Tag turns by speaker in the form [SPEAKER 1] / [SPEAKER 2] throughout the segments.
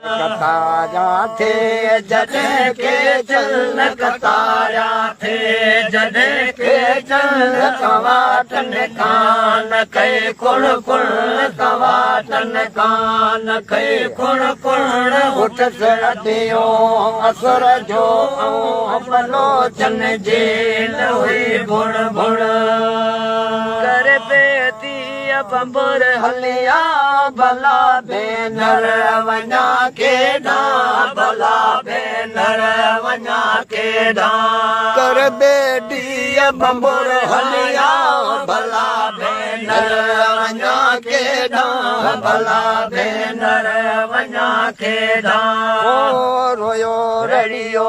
[SPEAKER 1] कतारा थे जॾहिं के चल कतारा थे जॾहिं के चल कवाटन कान कई कुण कुण कवाटन कान कई कुण कुण उठ सदियो असुर जो बलोचन जेल हुई बुण बुण कर बेदी बंबुर हलिया भला भेनर वञा केॾा भला भेनर वञा केॾा कर बेदी बंबुर हलिया भला भेनर वञा केॾा भला भेनर वञा केॾा रोयो रड़ियो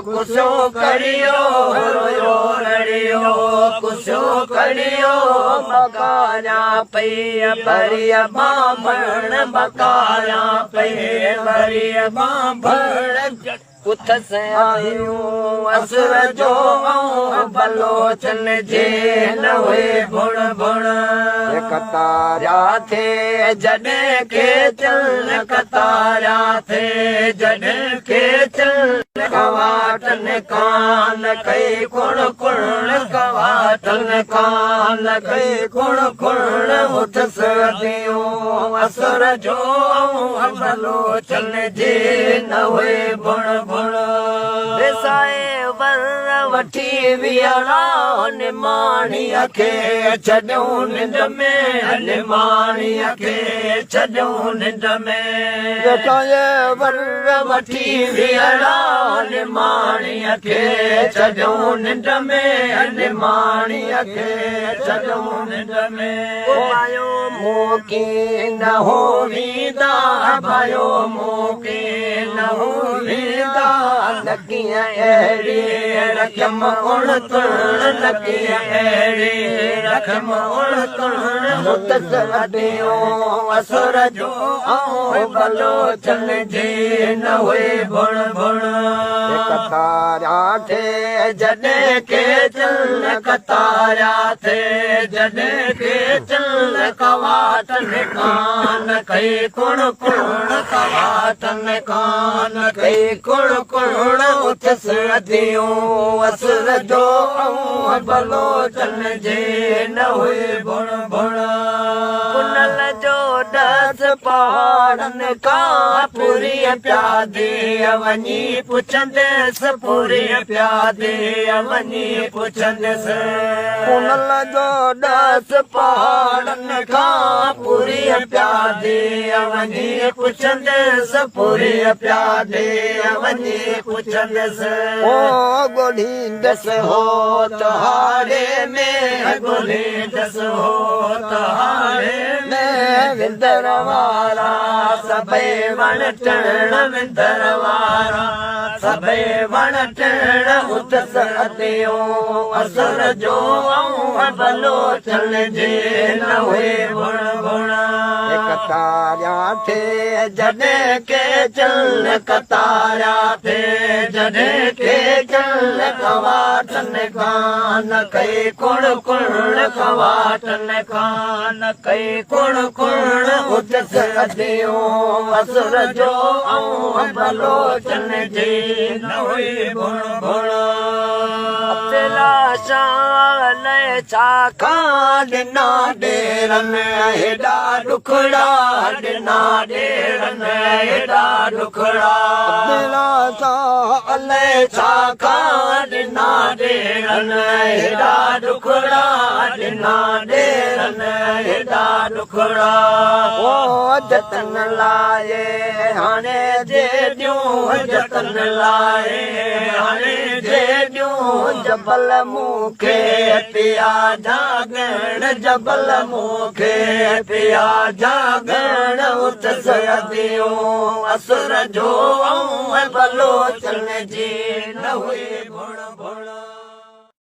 [SPEAKER 1] गुस्सो करियो रोयो रड़ियो गुस्सो करियो मकाना पई भरिय बाभण बकाया पई भरिय बाभण उथ से आयूं असुर जो बलोचन जे न हुए बुण बुण कतारा थे जॾहिं के चल कतारा थे जॾहिं के चल कवाटन कान कई कुण कुण कवाटन कान कई कुण कुण उठ सदियूं असुर जो बलोचन जे न हुए बुण बुण बेसाए वर वठी वियणा निमाणीअ खे छॾियो निंड में निमाणीअ खे छॾियो निंड में बेसाए वर वठी वियणा निमाणीअ खे छॾियो निंड में निमाणीअ खे छॾियो निंड में भायो मूंखे न हो वींदा भायो मूंखे न हो वींदा लकीअ अहिड़ी रखम उण तुण लकीअ अहिड़ी रखम उण तुण मुत सदियो असुर जो बलोचन जे न हुए बुण बुण कतारा थे जॾहिं के चल कतारा थे जॾहिं के चल कवाटन कान कई कुण कुण कवाटन कान कई कुण कुण उथ सदियूं असुर जो बलोचन जे न हुए बुण बुण कुनल जो डस पहाड़नि खां पूरी प्यादे वञी पुछंदसि पूरी प्यादे वञी पुछंदसि कुनल जो डस पहाड़नि खां पूरी प्यादे वञी पुछंदसि पूरी प्यादे वञी पुछंदसि ओ ॻोल्हींदसि हो तहाड़े में ॻोल्हींदसि हो तहाड़े में विंदर वारा सभई वण टिण विंदर वारा सभई वण टिण उथ सदियो असुर जो बलोचन जे न हुए बुण बुण कतारा थे जॾहिं के चल कतारा थे जॾहिं के चल कवाटन कान कई कुण कुण कवाटन कान कई कुण कुण उथ सदियो असुर जो बलोचन जे न हुए बुण बुण शाल छा खां ॾिना ॾेरनि हेॾा ॾुखड़ा ॾिना ॾेरनि हेॾा ॾुखड़ा साल छा खां ॾिना ॾेरनि हेॾा ॾुखड़ा ॾिना ॾेरनि हेॾा ॾुखड़ा ओ जतन लाए हाणे जे ॾियूं जतन लाए हाणे जे ॾियूं जबल मूंखे पिया जागण जबल मूंखे पिया जागण उथ सदियो असुर जो बलोचन जे न हुए बुण बुण